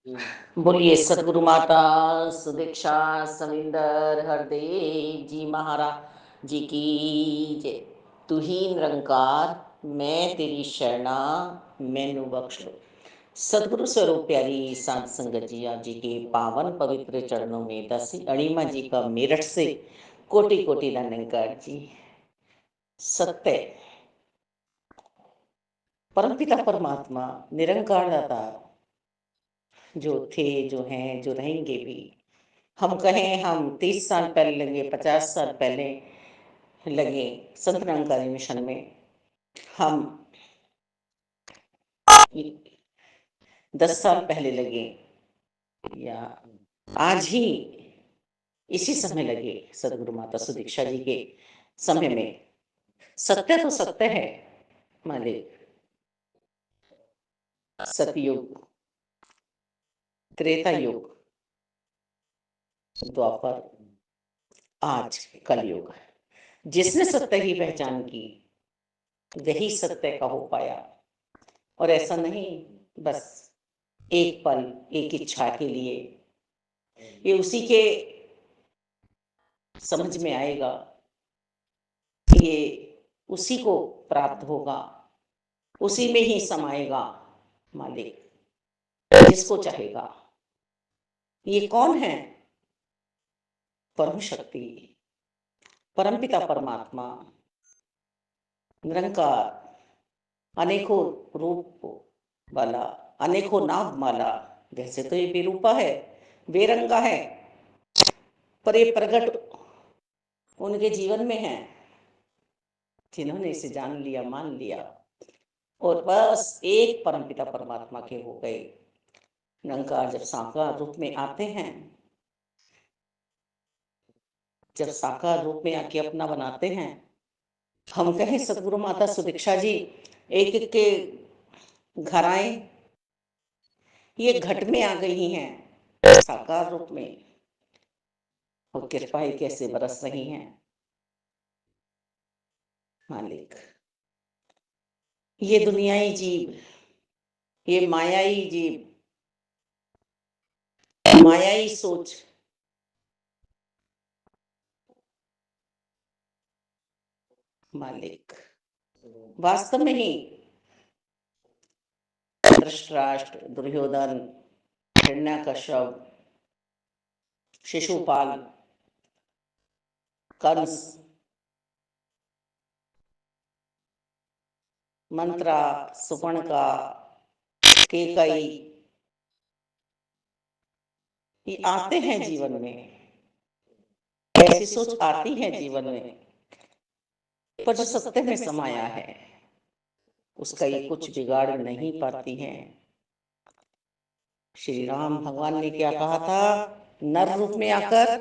बोलिए सतगुरु माता सुदीक्षा सविंदर हरदेव जी महाराज जी की जय। तू ही निरंकार मैं तेरी शरणा मैनू बख्श लो। सतगुरु स्वरूप प्यारी साध संगत जी, आप जी के पावन पवित्र चरणों में दासी अणिमा जी का मेरठ से कोटि कोटि नमस्कार जी। सत्य परमपिता परमात्मा निरंकार दाता जो थे, जो हैं, जो रहेंगे भी। हम कहें हम 30 साल पहले लगे, 50 साल पहले लगे संत निरंकारी मिशन में, हम 10 साल पहले लगे या आज ही इसी समय लगे सदगुरु माता सुदीक्षा जी के समय में, सत्य तो सत्य है मालिक। सतयुग, त्रेता युग, द्वापर, आज कलयुग। जिसने सत्य की पहचान की वही सत्य का हो पाया। और ऐसा नहीं बस एक पल एक इच्छा के लिए, ये उसी के समझ में आएगा, ये उसी को प्राप्त होगा, उसी में ही समाएगा मालिक जिसको चाहेगा। ये कौन है? परम शक्ति, परमपिता परमात्मा, निरंकार, अनेकों रूप वाला, अनेकों नाम वाला। वैसे तो ये बेरूपा है, बेरंगा है, पर ये प्रकट उनके जीवन में है जिन्होंने इसे जान लिया, मान लिया और बस एक परमपिता परमात्मा के हो गए। निरंकार जब साकार रूप में आते हैं, जब साकार रूप में आके अपना बनाते हैं, हम कहें सतगुरु माता सुदीक्षा जी एक एक के घर आए, ये घट में आ गई हैं साकार रूप में, और कृपाएं कैसे बरस रही हैं मालिक। ये दुनियाई जीव, ये मायाई जीव, मायाई सोच, मालिक वास्तव में ही धृतराष्ट्र, दुर्योधन, हिरण्यकश्यप, शिशुपाल, कंस, मंत्रा, सुपर्णका, केकई, ये आते हैं जीवन में, ऐसी सोच आती है जीवन में, पर जो सत्य में समाया है उसका ये कुछ बिगाड़ नहीं पाती हैं। श्री राम भगवान ने क्या कहा था नर रूप में आकर?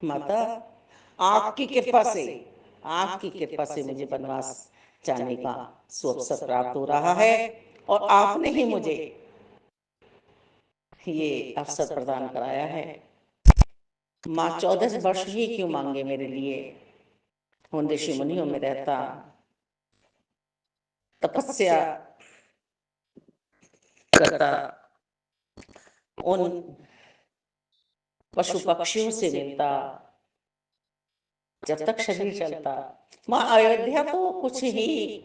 माता आपकी कृपा से, आपकी कृपा से मुझे वनवास जाने का सुअवसर प्राप्त हो रहा है, और आपने ही मुझे ये अवसर प्रदान कराया है। माँ 14 वर्ष ही क्यों मांगे मेरे लिए, उन ऋषि मुनियों में रहता, तपस्या करता, उन पशु पक्षियों से मिलता, जब तक शरीर चलता। माँ अयोध्या तो कुछ ही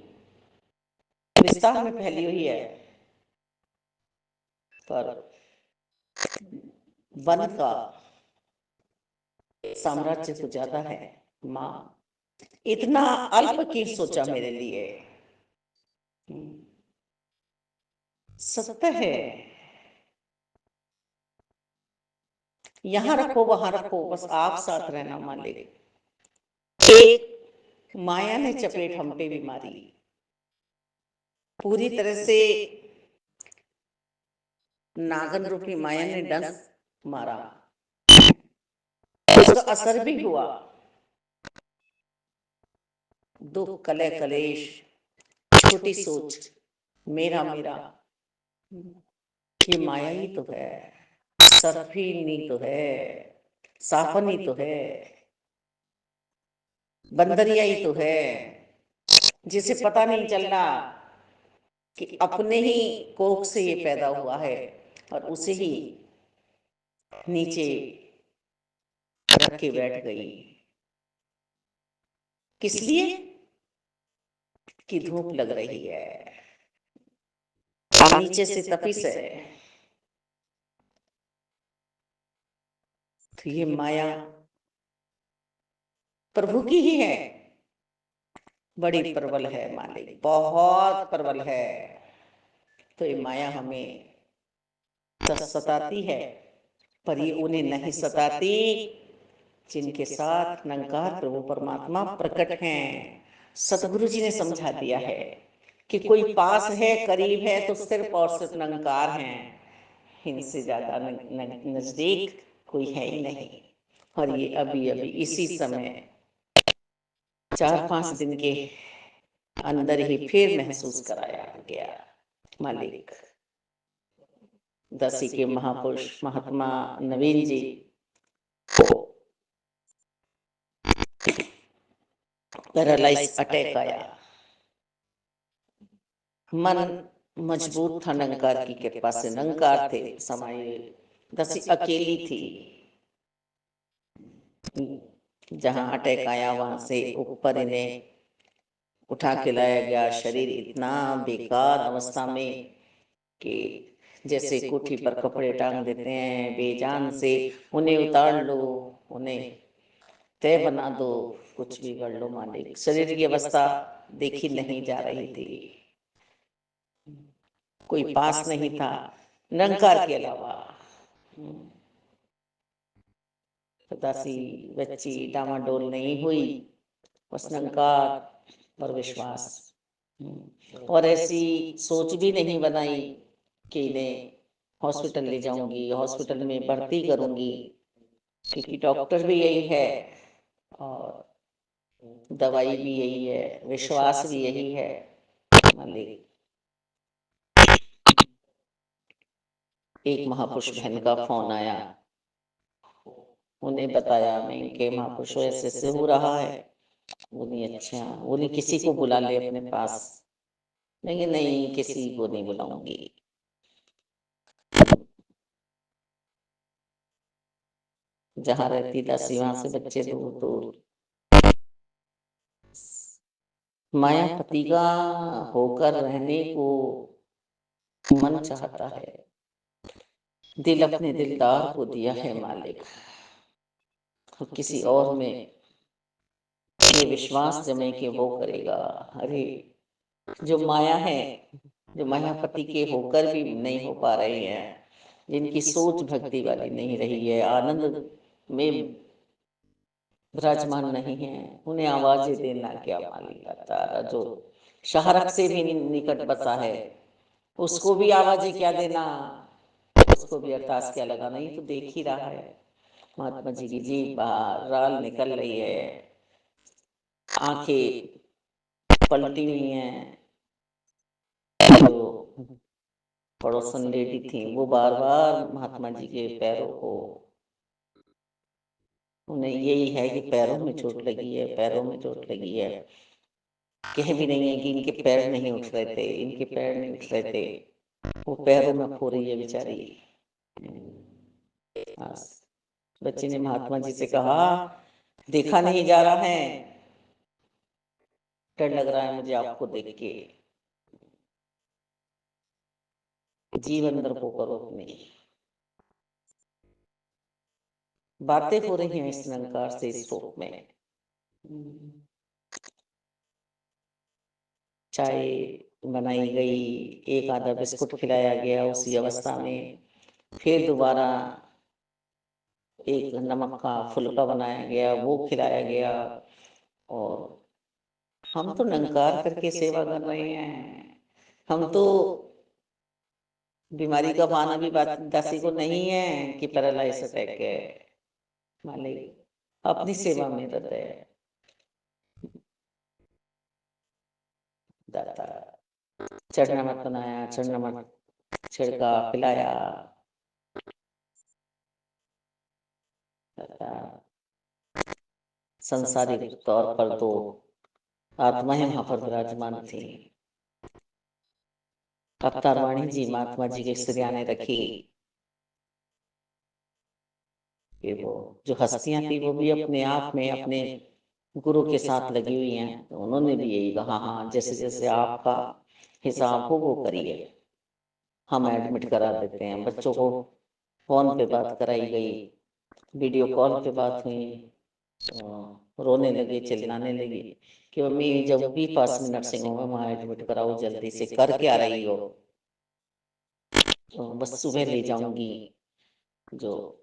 विस्तार में फैली हुई है, पर वन का साम्राज्य तो ज्यादा है। माँ इतना अल्प क्यों सोचा मेरे लिए? सत्य है, यहाँ रखो वहां रखो, बस आप साथ रहना मालिक। एक माया ने चपेट हम पे भी मारी, पूरी तरह से नागन रूपी माया ने डंक मारा, उसका असर भी हुआ। दुख, कलह, कलेश, छोटी सोच, मेरा मेरा, ये माया ही तो है, सर्फिनी तो है, साफनी तो है, बंदरिया ही तो है, जिसे पता नहीं चल रहा कि अपने ही कोख से ये पैदा हुआ है और उसे ही नीचे रख के बैठ गई। किस लिए? कि धूप लग रही है, नीचे से तपिश है। तो ये माया प्रभु की ही है, बड़ी प्रबल है मालिक, बहुत प्रबल है। तो ये माया हमें सताती है, पर ये उन्हें नहीं सताती जिनके साथ निरंकार प्रभु परमात्मा प्रकट हैं। सतगुरु जी ने समझा दिया है कि कोई पास है, करीब है तो सिर्फ और सिर्फ निरंकार हैं, इनसे ज्यादा नजदीक कोई है ही नहीं। और ये अभी अभी इसी समय 4-5 दिन के अंदर ही फिर महसूस कराया गया। मालिक दसी के महापुरुष महात्मा नवीन जी को पैरालाइज अटैक आया। मन मजबूत था निरंकार की कृपा से, निरंकार थे समाये। दसी अकेली थी, जहां अटैक आया वहां से ऊपर इन्हें उठा के लाया गया। शरीर इतना बेकार अवस्था में कि जैसे कोठी पर कपड़े टांग देते हैं बेजान से, उन्हें उतार लो, उन्हें तय बना दो, कुछ भी कर लो मालिक। शरीर की अवस्था देखी नहीं जा रही थी, कोई पास नहीं था निरंकार के अलावा। दासी बच्ची डामाडोल नहीं हुई, बस निरंकार पर विश्वास। और ऐसी सोच भी नहीं बनाई कि इन्हें हॉस्पिटल ले जाऊंगी, हॉस्पिटल में भर्ती करूंगी, क्योंकि डॉक्टर भी यही है और दवाई भी यही है, विश्वास भी यही है मालिक। एक महापुरुष बहन का फोन आया, उन्हें बताया मैं इनके महापुरुषों ऐसे से हो रहा है। बोली अच्छा, बोली किसी को बुला ले अपने पास। नहीं नहीं, किसी को नहीं बुलाऊंगी। जहां रहती दासी वहां से बच्चे दूर दूर। मायापति का होकर रहने को मन चाहता है, दिल अपने दिलदार को दिया है मालिक। तो किसी और में ये विश्वास जमे कि वो करेगा। अरे जो माया है, जो मायापति के होकर भी नहीं हो पा रही है, जिनकी सोच भक्ति वाली नहीं रही है, आनंद में विराजमान नहीं है, उन्हें आवाजें देना क्या मालिक तारा। जो शाहरख से भी निकट बसा है, उसको भी आवाजें क्या देना, उसको भी अरदास क्या लगाना। ये तो देख ही रहा है, महात्मा जी की जीभ बाहर राल निकल रही है, आंखें पलटी हुई हैं। जो पड़ोसन लेडी थी वो बार बार महात्मा जी के पैरों को, उन्हें यही है कि पैरों में चोट लगी है, पैरों में चोट लगी है। कह भी नहीं है कि इनके पैर नहीं उठ रहे थे, इनके पैर नहीं उठ रहे थे, वो पैरों में खो रही है बेचारी। बच्चे ने महात्मा जी से कहा देखा नहीं जा रहा है, डर लग रहा है मुझे आपको देख के। जीव अंदर को करो अपनी। बातें हो रही हैं इस निरंकार से, इस रूप में। चाय बनाई गई, एक आधा बिस्कुट खिलाया गया उसी अवस्था में। फिर दोबारा एक नमक का फुल्का बनाया गया, वो खिलाया गया। और हम तो निरंकार करके सेवा कर रहे हैं। हम तो बीमारी का बहाना भी दासी को नहीं है कि पैरालाइज अटैक है मालिक, अपनी सेवा में रहता है दाता। चढ़ना मत बनाया, चढ़ना मत छिड़का, पिलाया दाता। संसारिक तौर पर तो आत्माएं वहां पर विराजमान थी। अवतार वाणी जी महात्मा जी के श्रिया ने रखी, कि वो जो हस्तियां थी वो भी अपने आप में अपने गुरु के साथ लगी हुई हैं। तो उन्होंने भी यही कहा, हाँ जैसे जैसे आपका हिसाब हो वो करिए, हम एडमिट करा देते हैं। बच्चों को फोन पे बात कराई गई, वीडियो कॉल पे बात हुई, तो रोने लगे, चिल्लाने लगे कि मम्मी जब भी पास में नर्सिंग होम है वहाँ एडमिट कराओ, जल्दी से कर क्या रही हो। तो बस सुबह ले जाऊंगी, जो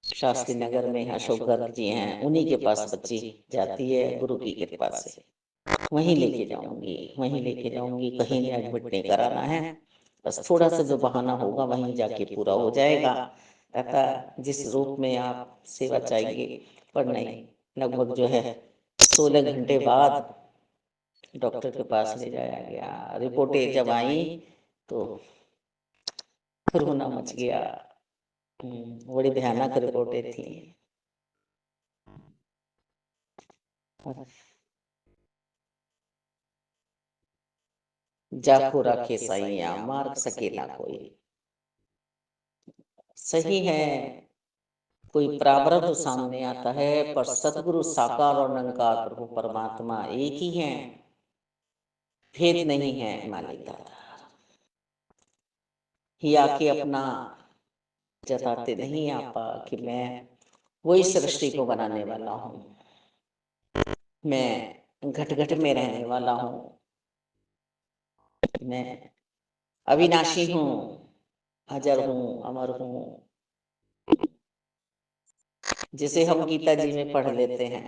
शास्त्री नगर में अशोक गर्ग जी हैं उन्हीं के पास बच्ची जाती है गुरु की कृपा से, वहीं लेके जाऊंगी, वहीं लेके जाऊंगी, कहीं एडमिट नहीं कराना है। बस थोड़ा सा जो बहाना होगा वहीं जाके पूरा हो जाएगा, अतः जिस रूप में आप सेवा चाहिए। पर नहीं, लगभग जो है 16 घंटे बाद डॉक्टर के पास ले जाया गया। रिपोर्टें जब आई तो रोना मच गया। बड़ी भयानक रिपोर्टें थी। जाको राखे साइया मार्ग सकेला कोई। सही है, कोई प्रारब्ध सामने आता है, पर सतगुरु साकार और निरंकार प्रभु परमात्मा एक ही हैं, भेद नहीं है मालिक दाता। ही आके अपना जताते नहीं आपा कि मैं वही सृष्टि को बनाने वाला हूँ, मैं घट घट में रहने वाला हूँ, मैं अविनाशी हूँ, अजर हूँ, अमर हूँ, जिसे हम गीता जी में पढ़ लेते हैं।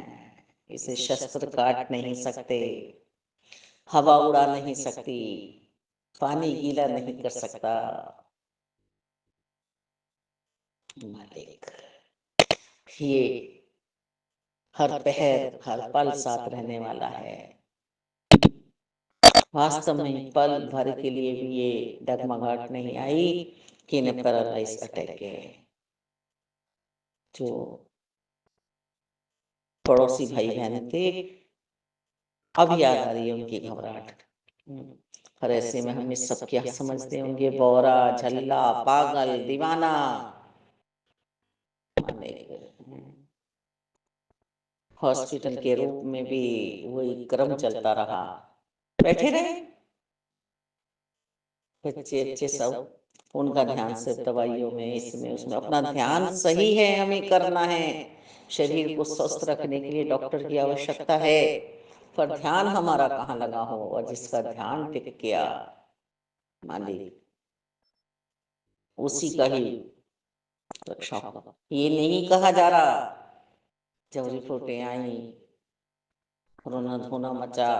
इसे शस्त्र काट नहीं सकते, हवा उड़ा नहीं सकती, पानी गीला नहीं कर सकता। मालिक ये हर पहर हर पल साथ रहने वाला है। वास्तव में पल भर के लिए भी ये डगमगाहट नहीं आई कि इन्हें पैरालाइज अटैक है। जो पड़ोसी भाई बहन थे, अब याद आ रही है उनकी घबराहट। और ऐसे में हम सब क्या समझते होंगे, बोरा, झल्ला, पागल, दीवाना। हॉस्पिटल के रूप में भी वही क्रम चलता रहा, बैठे रहे बच्चे अच्छे सब, उनका ध्यान सिर्फ दवाइयों में, इसमें उसमें, अपना ध्यान सही है हमें करना है। शरीर को स्वस्थ रखने के लिए डॉक्टर की आवश्यकता है, पर ध्यान हमारा कहाँ लगा हो, और जिसका ध्यान टिक गया मालिक उसी का ही रक्षा होगा। ये नहीं कहा जा रहा, जब रिपोर्टें आई रोना धोना मचा,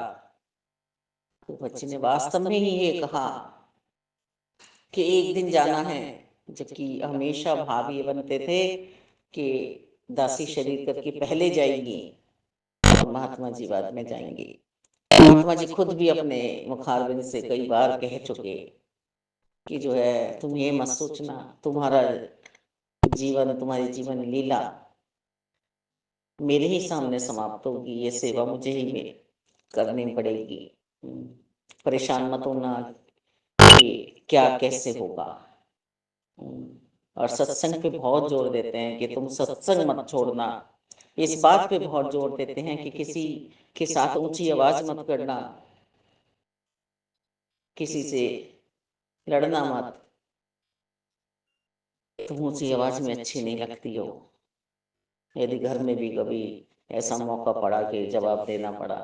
तो बच्चे ने वास्तव में ही ये कहा कि एक दिन जाना है। जबकि हमेशा भाव ये बनते थे कि दासी शरीर करके पहले जाएगी और महात्मा जी बाद में जाएंगे। महात्मा जी खुद भी अपने मुखारबिंद से कई बार कह चुके कि जो है तुम ये मत सोचना, तुम्हारा जीवन, तुम्हारी जीवन लीला मेरे ही सामने समाप्त होगी, ये सेवा मुझे ही में करनी पड़ेगी। परेशान मत होना कि क्या कैसे होगा। और सत्संग पे बहुत जोर देते हैं कि तुम सत्संग मत छोड़ना। इस बात पे बहुत जोर देते हैं कि किसी के साथ ऊंची आवाज मत करना, किसी से लड़ना मत, तुम ऊंची आवाज में अच्छी नहीं लगती हो। यदि घर में भी कभी ऐसा मौका पड़ा कि जवाब देना पड़ा,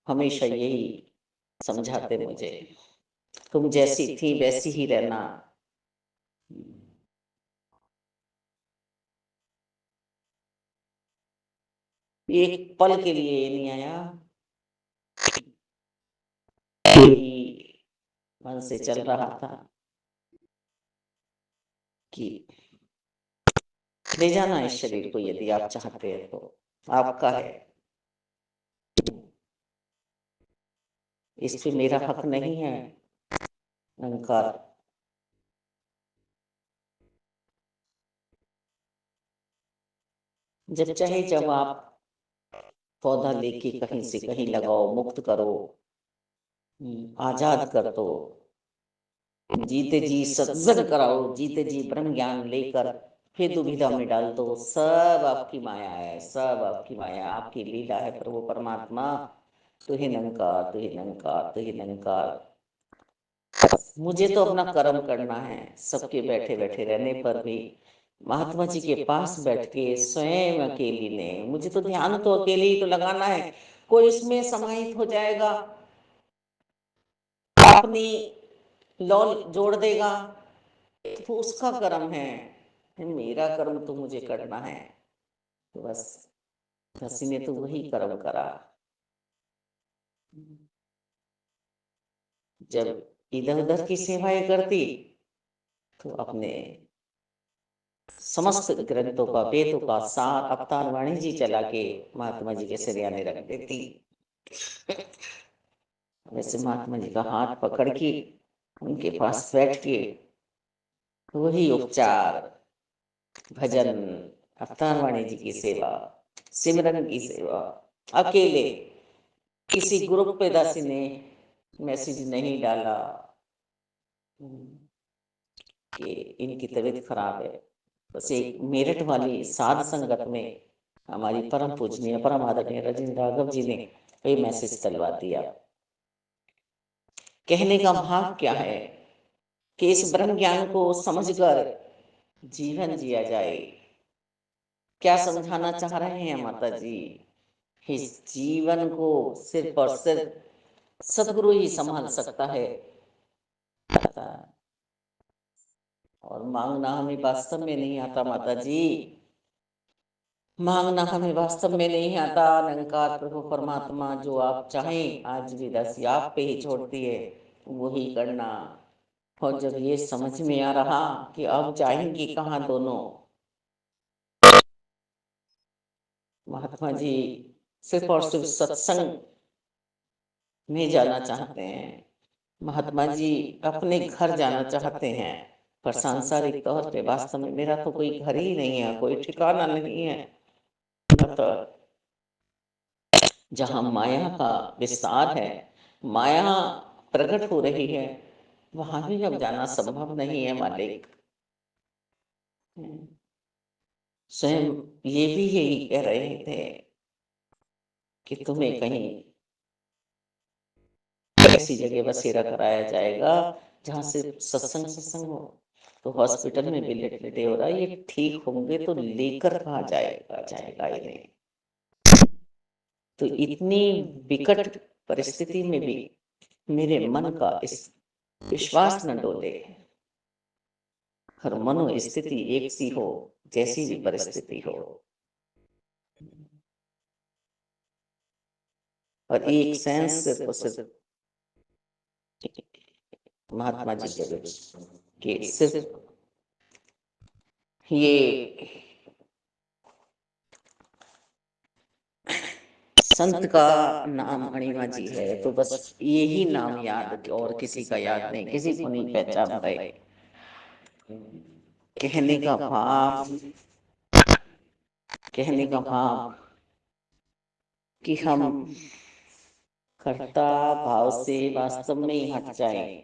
हमेशा यही समझाते मुझे, तुम जैसी थी वैसी ही रहना। एक पल के लिए नहीं आया, यही मन से चल रहा था कि ले जाना इस शरीर को, यदि आप चाहते हैं तो आपका है, इस पे मेरा हक नहीं है। अहंकार जब चाहे जब आप पौधा लेके कहीं से कहीं लगाओ, मुक्त करो, आजाद कर दो। जीते जी सत्संग कराओ, जीते जी ब्रह्म ज्ञान लेकर फिर दुविधा में डाल दो। सब आपकी माया है, सब आपकी माया, आपकी लीला है प्रभु परमात्मा। तू ही निरंकार, तू ही निरंकार, तू ही निरंकार। मुझे तो अपना कर्म करना है, सबके बैठे बैठे रहने पर भी महात्मा जी के पास बैठ के स्वयं अकेली ने, मुझे तो ध्यान तो अकेले ही तो लगाना है। कोई इसमें समाहित हो जाएगा, अपनी लौ जोड़ देगा, तो उसका कर्म है। मेरा कर्म तो मुझे करना है। तो बस हसी ने तो वही कर्म करा। जब इधर उधर की सेवाएं करती तो अपने समस्त ग्रंथों का, वेदों का सार अवतार वाणी जी चला के महात्मा जी के सिरयाने रख देती। वैसे महात्मा जी का हाथ पकड़ के उनके पास बैठ के वही उपचार, भजन, अवतार वाणी जी की सेवा, सिमरन की सेवा, अकेले, किसी ग्रुप पे दासी ने मैसेज नहीं डाला कि इनकी तबीयत खराब है। बस एक मेरठ वाली साध संगत में हमारी परम पूजनीय परम आदरणीय राजेंद्र राघव जी ने ये मैसेज डलवा दिया। कहने का भाव क्या है कि इस ब्रह्म ज्ञान को समझकर जीवन जिया जाए। क्या समझाना चाह रहे हैं माता जी? इस जीवन को सिर्फ और सिर्फ सदगुरु ही संभाल सकता है। और मांगना हमें वास्तव में नहीं आता माता जी, मांगना हमें वास्तव में नहीं आता। निरंकार प्रभु परमात्मा जो आप चाहें आज भी दासी आप पे ही छोड़ती है, वही करना। और जब ये समझ में आ रहा कि अब जाएंगे कहाँ दोनों, महात्मा जी सिर्फ और सिर्फ सत्संग में जाना चाहते हैं। महात्मा जी अपने घर जाना चाहते हैं, पर सांसारिक तौर पे वास्तव में मेरा तो कोई घर ही नहीं है, कोई ठिकाना नहीं है। तो जहाँ माया का विस्तार है, माया प्रकट हो रही है, वहां भी अब जाना संभव नहीं है मालिक। स्वयं ये भी यही कह रहे थे कि तुम्हें कहीं ऐसी जगह बसेरा कराया जाएगा जहां से सत्संग सत्संग हो। तो हॉस्पिटल में भी लेटे लेटे हो रहा है, ये ठीक होंगे तो लेकर कहाँ जाएगा, जाएगा ही नहीं। तो इतनी विकट परिस्थिति में भी मेरे मन का इस विश्वास न डोले। हर मनो स्थिति एक सी हो, जैसी भी परिस्थिति हो, और एक सेंस सिर्फ और सिर्फ महात्मा जी के कि सिर्फ ये संत का नाम मणिमा जी है, तो बस यही नाम याद, और किसी का याद नहीं, किसी को नहीं पहचान रहे। कहने का भाव, कहने का भाव कि हम कर्ता भाव से वास्तव में ही हट जाए।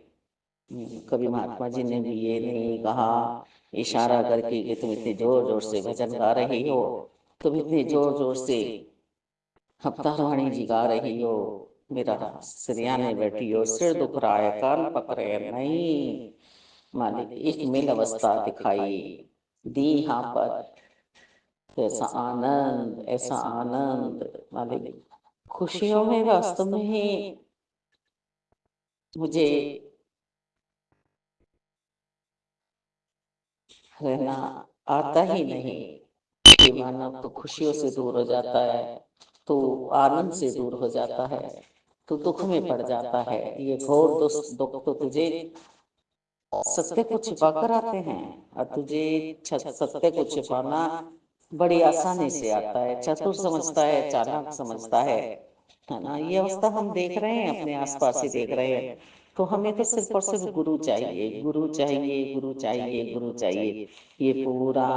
कभी महात्मा जी ने भी ये नहीं कहा इशारा करके कि तुम इतने जोर जोर से भजन गा रही हो, तुम इतने जोर जोर से अवतार वाणी जी गा रही हो, मेरा सिरयाने बैठी हो, सिर दुख रहा है, कान पक रहे हैं। नहीं मालिक, एक मिल अवस्था दिखाई दी यहाँ पर। ऐसा आनंद, ऐसा आनंद मालिक, खुशियों में वास्तव में ही मुझे रहना आता ही नहीं। कि मानव तो खुशियों से दूर हो जाता है, तो आनंद से दूर हो जाता है, तो दुख में पड़ जाता है। ये घोर दुख तो तुझे सत्य को छिपा कर आते हैं, और तुझे सत्य को छिपाना बड़ी आसानी से आता है। चतुर समझता है, चालाक समझता है ना। ये अवस्था हम देख रहे हैं, अपने आसपास ही देख रहे हैं। तो हमें तो सिर्फ और सिर्फ गुरु चाहिए, गुरु चाहिए, गुरु चाहिए, गुरु चाहिए। ये पूरा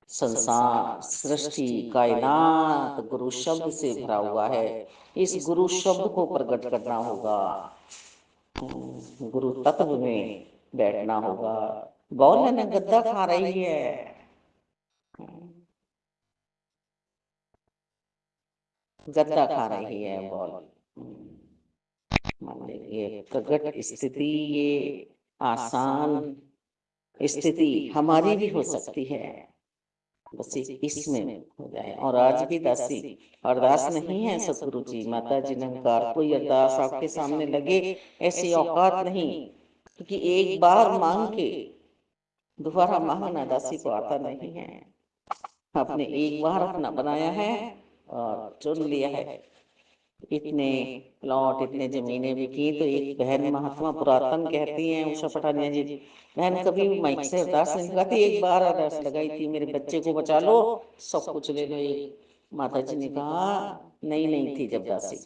संसार, सृष्टि, कायनात गुरु शब्द से भरा हुआ है। इस गुरु शब्द को प्रकट करना होगा। गुरु तत्व में बैठना होगा। बॉल है ना, गद्दा खा रही है। गद्दा खा रही है बॉल। मान लीजिए प्रकट स्थिति, ये आसान स्थिति हमारी भी हो सकती है, बस इसमें हो जाए। और आज भी दासी अरदास नहीं है सतगुरु जी, माता जी निरंकार, कोई अरदास आपके सामने लगे ऐसी औकात नहीं, क्योंकि एक बार मांग के दोबारा मांगना दासी को आता नहीं है। आपने एक बार अपना बनाया है और चुन लिया है। इतने प्लॉट, इतने जमीनें भी की, तो एक बहन महात्मा पुरातन कहती हैं, उषा पठानिया जी, बहन कभी माइक से अरदास नहीं लगाती, एक बार अरदास लगाई थी, मेरे बच्चे को बचा लो, सब कुछ ले लो। एक माता जी ने कहा, नहीं नहीं थी जब दासी,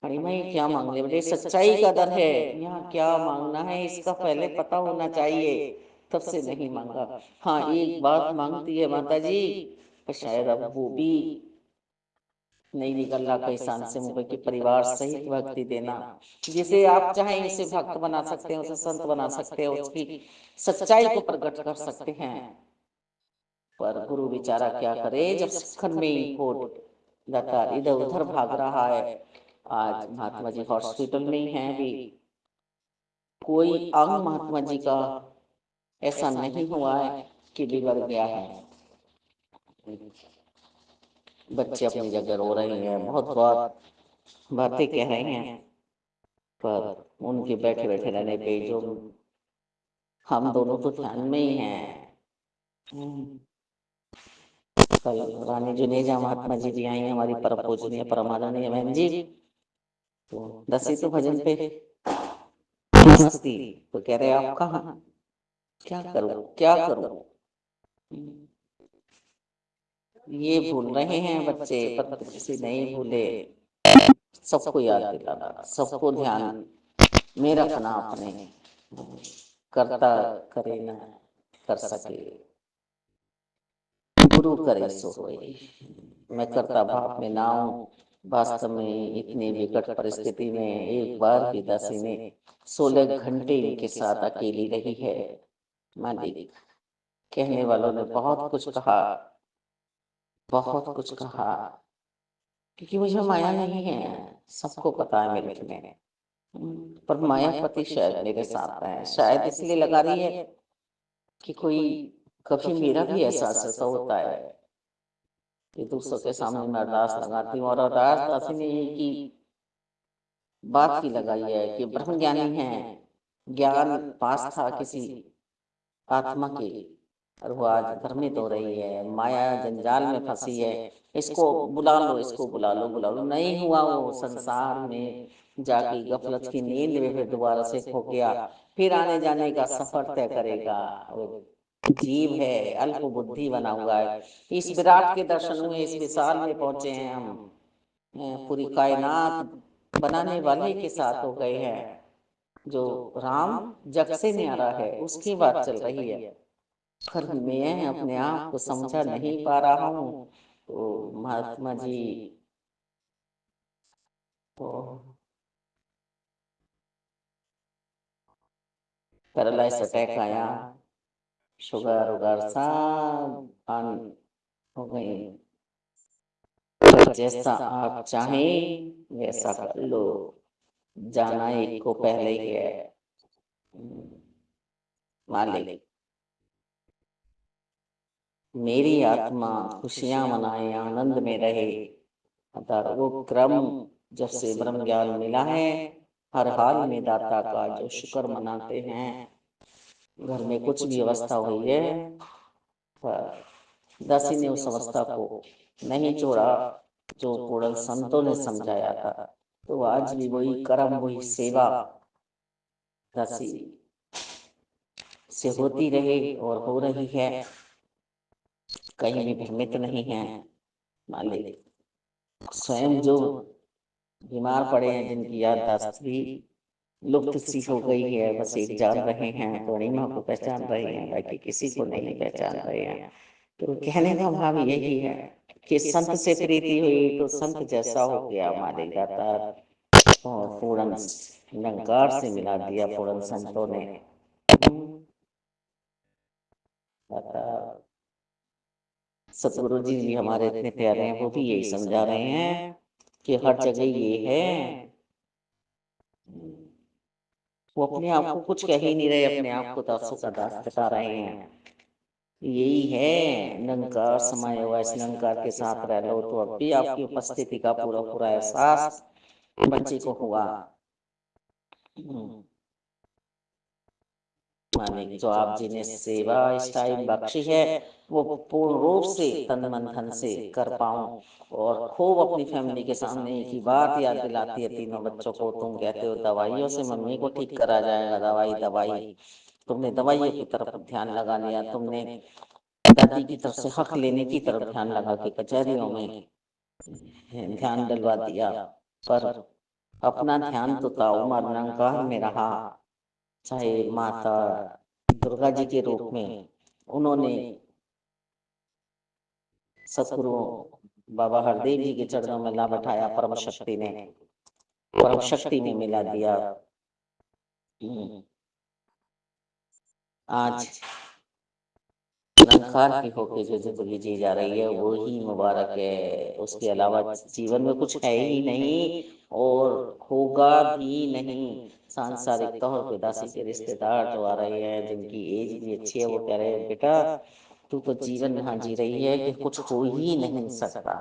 अरे मैं क्या मांग ले बेटे, सच्चाई का डर है, यहाँ क्या मांगना है इसका पहले पता होना चाहिए, तब से नहीं मांगा। हाँ एक बात मांगती है माता जी, पर शायद अब वो भी नहीं निकल रहा कई साल से मुझे, कि परिवार सहित भक्ति देना, जिसे आप चाहें उसे भक्त बना सकते हैं, उसे संत बना सकते हैं, उसकी सच्चाई को प्रकट कर सकते हैं। पर गुरु बेचारा क्या करे, जब शिखर में ही खोट जाता, इधर उधर भाग रहा है। आज महात्मा जी हॉस्पिटल में ही हैं अभी, कोई अंग महात्मा जी का ऐसा नहीं हुआ है कि बिगड़ गया है। बच्चे अपनी जगह रो रहे हैं, बहुत बहुत बातें कह रहे हैं, पर उनके बैठे बैठे रहने पे जो हम दोनों तो ध्यान में ही हैं। कल रानी जुनेजा महात्मा जी भी आई, हमारी परम पूजनीय परमानंदीय बहन जी, तो दसी तो भजन पे मस्त थी, तो कह रहे आप कहाँ, क्या करूं क्या करूं। ये भूल रहे हैं बच्चे, पर किसी नहीं भूले, सबको याद दिलाना, सबको ध्यान में रखना, अपने करता करे ना कर सके, गुरु करे सो होए। मैं करता भाव में ना हूँ, वास्तव में इतनी विकट परिस्थिति में एक बार भी दासी ने 16 घंटे इनके साथ अकेली रही है। मालिक, कहने वालों ने बहुत कुछ कहा, बहुत कुछ कहा, क्योंकि मुझे माया नहीं है, सबको पता है मेरे में, पर मायापति शायद मेरे साथ है, शायद इसलिए लगा रही है कि कोई कभी मेरा भी एहसास ऐसा होता है कि दूसरों के सामने मैं अरदास लगाती हूँ, और अरदास दासी ने यही की बात की लगाई है कि ब्रह्म ज्ञानी है, ज्ञान पास था किसी आत्मा के, और वो आज भ्रमित हो रही है, माया जंजाल में फंसी है, इसको बुला लो, इसको बुला लो, बुला लो, नहीं हुआ, वो संसार में जाके गफलत की नींद में फिर दोबारा से खो गया, फिर आने जाने का सफर तय करेगा। वो जीव है, अल्प बुद्धि बना हुआ है। इस विराट के दर्शन हुए, इस विशाल में पहुंचे हैं हम, पूरी कायनात बनाने वाले के साथ हो गए हैं। जो राम जग से न्यारा है उसकी बात चल रही है, पर मैं अपने आप को समझा नहीं पा रहा हूँ। तो महात्मा जी को पैरालाइज अटैक आया, शुगर उगर सब बंद हो गई, पर जैसा आप चाहें वैसा कर लो, जाना एक को पहले ही है। मालिक, मेरी आत्मा खुशियां मनाए, आनंद में रहे, अतः वो क्रम जब से ब्रह्म ज्ञान मिला है, हर हाल में दाता का जो शुक्र मनाते हैं। घर में कुछ भी अवस्था हुई है, पर दासी ने उस अवस्था को नहीं छोड़ा जो पूर्ण संतों ने समझाया था, तो आज भी वही कर्म, वही सेवा दासी से होती रहे और हो रही है, कहीं भी भ्रमित नहीं है। मालिक, स्वयं जो बीमार पड़े हैं, जिनकी याददाश्त भी लुप्त सी हो गई है, बस एक जान रहे हैं, पूर्णिमा को पहचान रहे हैं, बाकी किसी को नहीं पहचान रहे हैं। तो कहने का भाव यही है कि संत से प्रीति हुई तो संत जैसा हो गया मालिक दाता, और पूर्ण निरंकार से मिला दिया पूर्ण संतों ने। सतगुरु जी भी हमारे इतने प्यारे हैं, वो भी यही समझा रहे हैं कि हर जगह ये है। वो अपने आप को कुछ कह ही नहीं रहे, अपने आप को दासों का दास बता रहे हैं। यही है निरंकार समाया हुआ, इस निरंकार के साथ रह लो तो अब भी आपकी उपस्थिति का पूरा पूरा एहसास बच्चे को हुआ। मालिक जो आप जी ने सेवा इस टाइम बख्शी है, वो पूर्ण रूप से तन मन धन से कर पाऊं और खूब अपनी फैमिली के सामने एक ही बात याद दिलाती है तीनों बच्चों को। तुम कहते हो दवाइयों से मम्मी को ठीक करा जाएगा, दवाई दवाई, तुमने दवाइयों की तरफ ध्यान लगा लिया, तुमने दादी की तरफ से हक लेने की तरफ ध्यान लगा के कचहरियों में ध्यान डलवा दिया, पर अपना ध्यान तो ताउमर निरंकार में रहा। चाहे माता दुर्गा जी के रूप में उन्होंने सतगुरु बाबा हरदेव जी के चरणों में ला बैठाया, परम शक्ति ने परम शक्ति में मिला दिया। आज निरंकार की होके जो जिंदगी जी जा रही है वो ही मुबारक है, उसके अलावा जीवन में कुछ है ही नहीं और होगा भी नहीं। सांसारिक तौर पे दासी के रिश्तेदार जो आ रहे हैं जिनकी एज भी अच्छी है, वो कह रहे हैं बेटा तू तो जीवन यहाँ जी रही है कि कुछ हो ही नहीं सकता।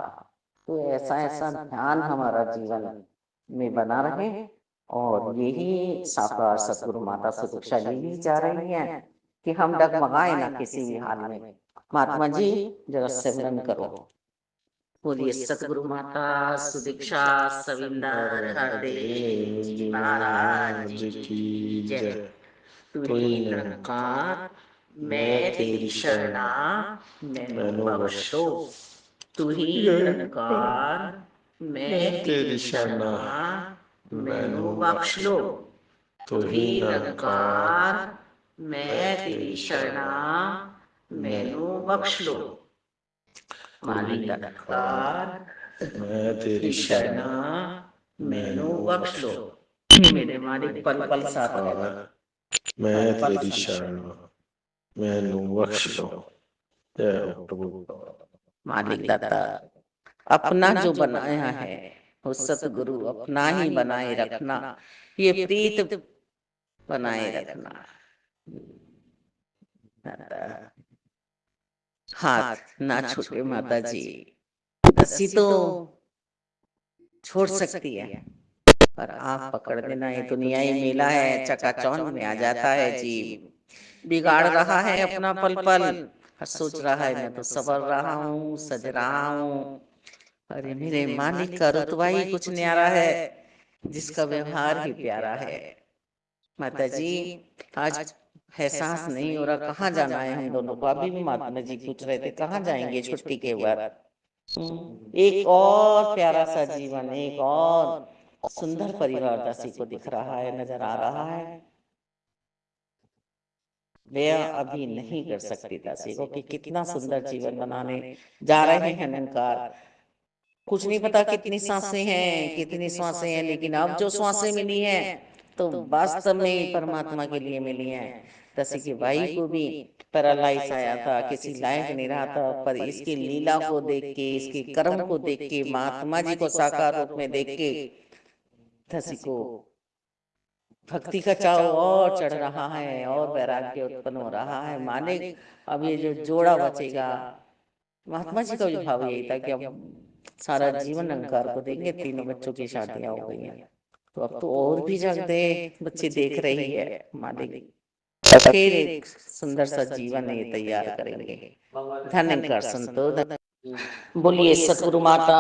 तो ऐसा ऐसा ध्यान हमारा जीवन में बना रहे और यही साकार सतगुरु माता सुदीक्षा यही चाह रही हैं कि हम डगमगाए ना किसी भी हाल में। महात्मा जी जरा सिमरन करो। बोलिए सतगुरु माता सुदीक्षा सविंदर हरदेव जी महाराज की जय। तू ही निरंकार मैं तेरी शरणा मैनू बख्शो। तू ही निरंकार मैं तेरी शरणा मैनू बख्श लो। तू ही निरंकार मैं तेरी शरणा मैनू बख्श लो। मालिक निरंकार मैं तेरी शरणा मैनू बख्श लो। मेरे मालिक पल पल साथ रहना, मैं तेरी शरणा मैनू बख्श लो। जय हो प्रभु। मालिक दाता अपना जो बनाया है वो सतगुरु अपना ही बनाए रखना, ये प्रीत बनाए रखना। हाथ ना छूटे माता जी, रस्सी तो छोड़ सकती है पर आप पकड़ लेना। ये दुनिया ही मेला है, चकाचौंध में आ जाता है जीव। बिगाड़ रहा है अपना पल पल और सोच रहा है मैं तो सवर रहा हूँ सज रहा हूँ। अरे मेरे मालिक का रुतबा ही कुछ न्यारा है, जिसका व्यवहार ही प्यारा है। माता जी आज एहसास नहीं हो रहा कहाँ जाना है हम दोनों को। अभी भी महात्मा जी पूछ रहे थे कहाँ जाएंगे छुट्टी के बाद। एक और प्यारा सा जीवन, एक और सुंदर परिवार दासी को दिख रहा है, नजर आ रहा है। वे अभी नहीं कर सकती दासी को कि कितना सुंदर जीवन बनाने जा रहे हैं निरंकार। कुछ नहीं पता कितनी सांसें हैं कितनी श्वासें हैं, लेकिन अब जो श्वासें मिली हैं तो वास्तव में ही परमात्मा के लिए मिली हैं। दसी के भाई को भी पैरालाइज आया था, किसी लायक नहीं रहा था, पर इसकी लीला को देख के इसके कर्म को देख के महात्मा जी को साकार रूप में देख के दसी को भक्ति का चाव और चढ़ रहा है और वैराग्य उत्पन्न हो रहा है। मालिक अब ये जो जोड़ा बचेगा, महात्मा जी का भी भाव यही था कि अब सारा जीवन निरंकार को देंगे। तीनों बच्चों की शादियां हो गई हैं तो अब तो और भी जग दे बच्चे देख रही है। मालिक फिर एक सुंदर सा जीवन ये तैयार करेंगे। धन्यकार संतो। बोलिए सतगुरु माता